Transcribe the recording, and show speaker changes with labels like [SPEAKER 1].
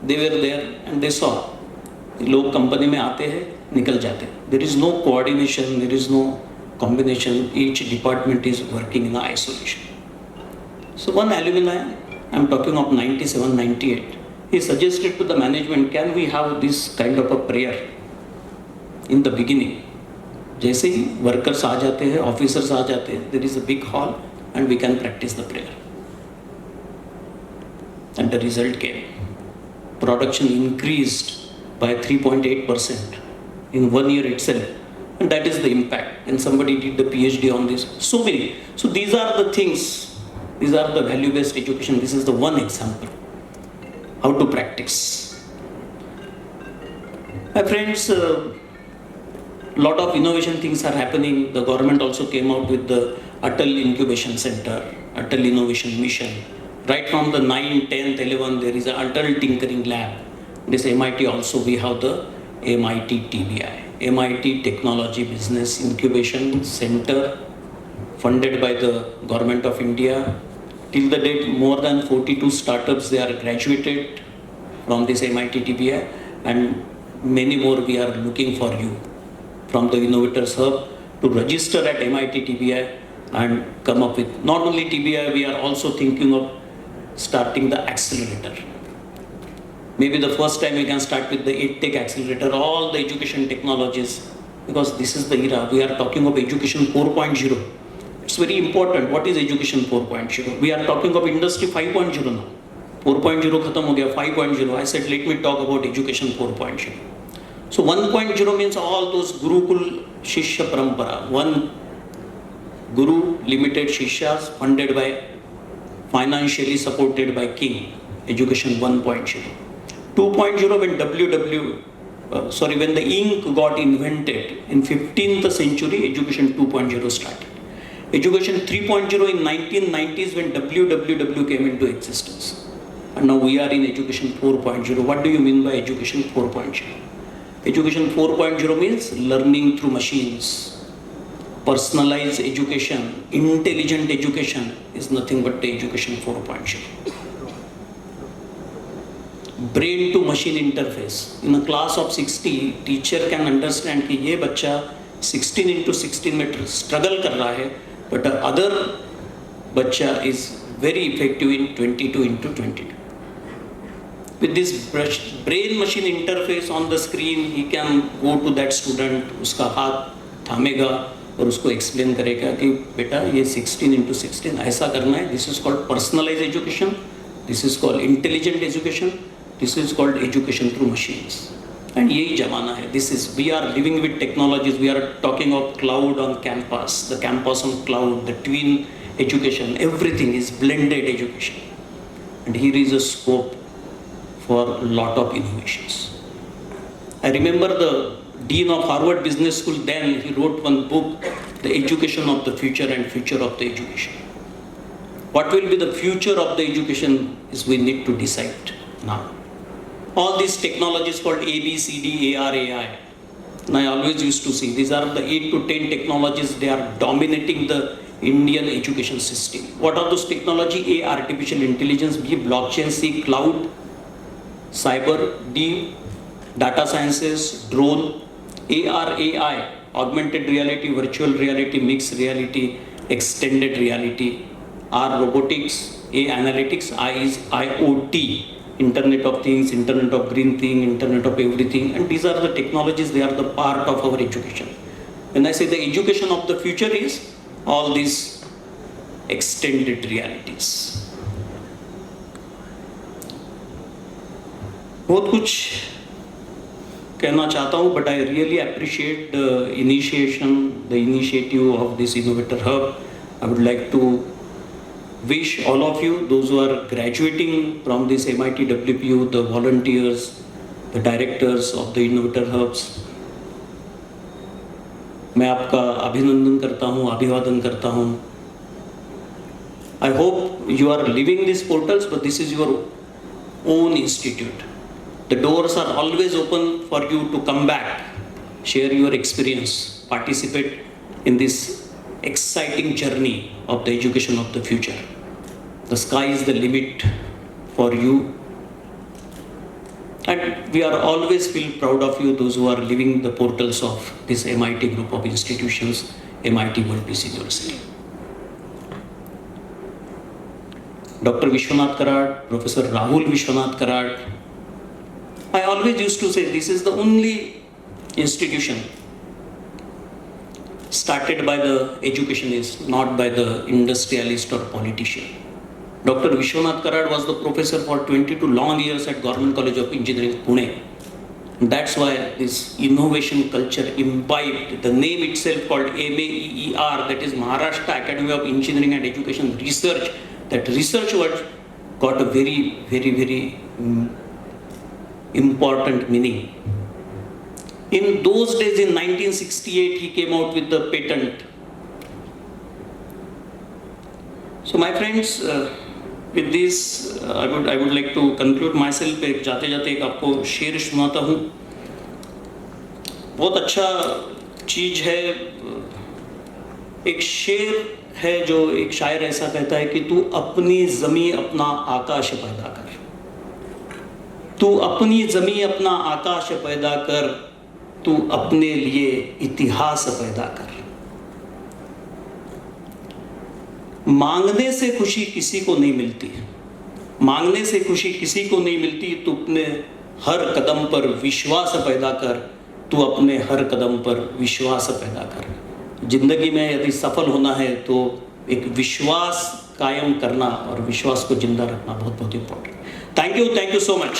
[SPEAKER 1] They were there and they saw. लोग company में आते हैं, निकल जाते हैं. There is no coordination, there is no combination. Each department is working in isolation. So one alumni, I'm talking of 97, 98, he suggested to the management, can we have this kind of a prayer in the beginning? जैसे ही workers आ जाते हैं, officers आ जाते हैं, there is a big hall and we can practice the prayer. And the result came. Production increased by 3.8% in 1 year itself. And that is the impact. And somebody did the PhD on this. So many. So these are the things. These are the value-based education. This is the one example. How to practice. My friends, lot of innovation things are happening. The government also came out with the Atal Incubation Center, Atal Innovation Mission. Right from the 9, 10th, 11th, there is an Atal Tinkering Lab. This MIT also, we have the MIT TBI, MIT Technology Business Incubation Center, funded by the Government of India. Till the date, more than 42 startups, they are graduated from this MIT TBI, and many more we are looking for you from the Innovators Hub to register at MIT TBI and come up with, not only TBI, we are also thinking of starting the accelerator. Maybe the first time we can start with the EdTech accelerator, all the education technologies, because this is the era. We are talking of education 4.0. It's very important. What is education 4.0? We are talking of industry 5.0 now. 4.0 khatam ho gaya, 5.0. I said, let me talk about education 4.0. So 1.0 means all those Gurukul Shishya Parampara. One Guru, limited Shishyas, funded by, financially supported by King. Education 1.0. 2.0 when when the ink got invented in 15th century, education 2.0 started. Education 3.0 in 1990s when WWW came into existence. And now we are in education 4.0. What do you mean by education 4.0? Education 4.0 means learning through machines. Personalized education, intelligent education is nothing but the education 4.0. Brain to machine interface. In a class of 60, teacher can understand कि ये बच्चा 16 into 16 में struggle कर रहा है, but the other बच्चा is very effective in 22 into 22. With this brain machine interface on the screen, he can go to that student, उसका हाथ थामेगा और उसको explain करेगा कि बेटा ये 16 into 16 ऐसा करना है. This is called personalized education. This is called intelligent education. This is called education through machines. And यही जमाना है. This is, we are living with technologies. We are talking of cloud on campus, the campus on cloud, the twin education. Everything is blended education. And here is a scope for a lot of innovations. I remember the Dean of Harvard Business School then, he wrote one book, The Education of the Future and Future of the Education. What will be the future of the education is we need to decide now. All these technologies called A, B, C, D, AR, AI. And I always used to see these are the 8 to 10 technologies, they are dominating the Indian education system. What are those technology? A, artificial intelligence, B, blockchain, C, cloud, cyber, D, data sciences, drone, AR, AI, augmented reality, virtual reality, mixed reality, extended reality, R, robotics, A, analytics, I is IoT, Internet of Things, Internet of Green Thing, Internet of Everything, and these are the technologies, they are the part of our education. When I say the education of the future is all these extended realities. बहुत कुछ कहना चाहता हूँ, but I really appreciate the initiation, the initiative of this Innovator Hub. I would like to wish all of you, those who are graduating from this MIT WPU, the volunteers, the directors of the Innovator Hubs, मैं आपका अभिनंदन करता हूँ, अभिवादन करता हूँ. I hope you are leaving these portals, but this is your own institute. The doors are always open for you to come back, share your experience, participate in this exciting journey of the education of the future. The sky is the limit for you. And we are always feel proud of you, those who are living the portals of this MIT group of institutions, MIT World Peace University. Dr. Vishwanath Karad, Professor Rahul Vishwanath Karad. I always used to say this is the only institution started by the educationist, not by the industrialist or politician. Dr. Vishwanath Karad was the professor for 22 long years at Government College of Engineering, Pune. That's why this innovation culture imbibed, the name itself called MAEER, that is Maharashtra Academy of Engineering and Education Research. That research word got a very important meaning. In those days, in 1968, he came out with the patent. So my friends, with this, I would like to conclude myself. एक जाते जाते एक आपको शेर सुनाता हूँ. बहुत अच्छा चीज है. एक शेर है जो एक शायर ऐसा कहता है कि तू अपनी ज़मीं अपना आकाश पैदा कर. तू अपनी ज़मीं अपना आकाश पैदा कर. तू अपने लिए इतिहास पैदा कर. मांगने से खुशी किसी को नहीं मिलती है. मांगने से खुशी किसी को नहीं मिलती. तू अपने हर कदम पर विश्वास पैदा कर. तू अपने हर कदम पर विश्वास पैदा कर. जिंदगी में यदि सफल होना है तो एक विश्वास कायम करना और विश्वास को जिंदा रखना बहुत important. Thank you so much.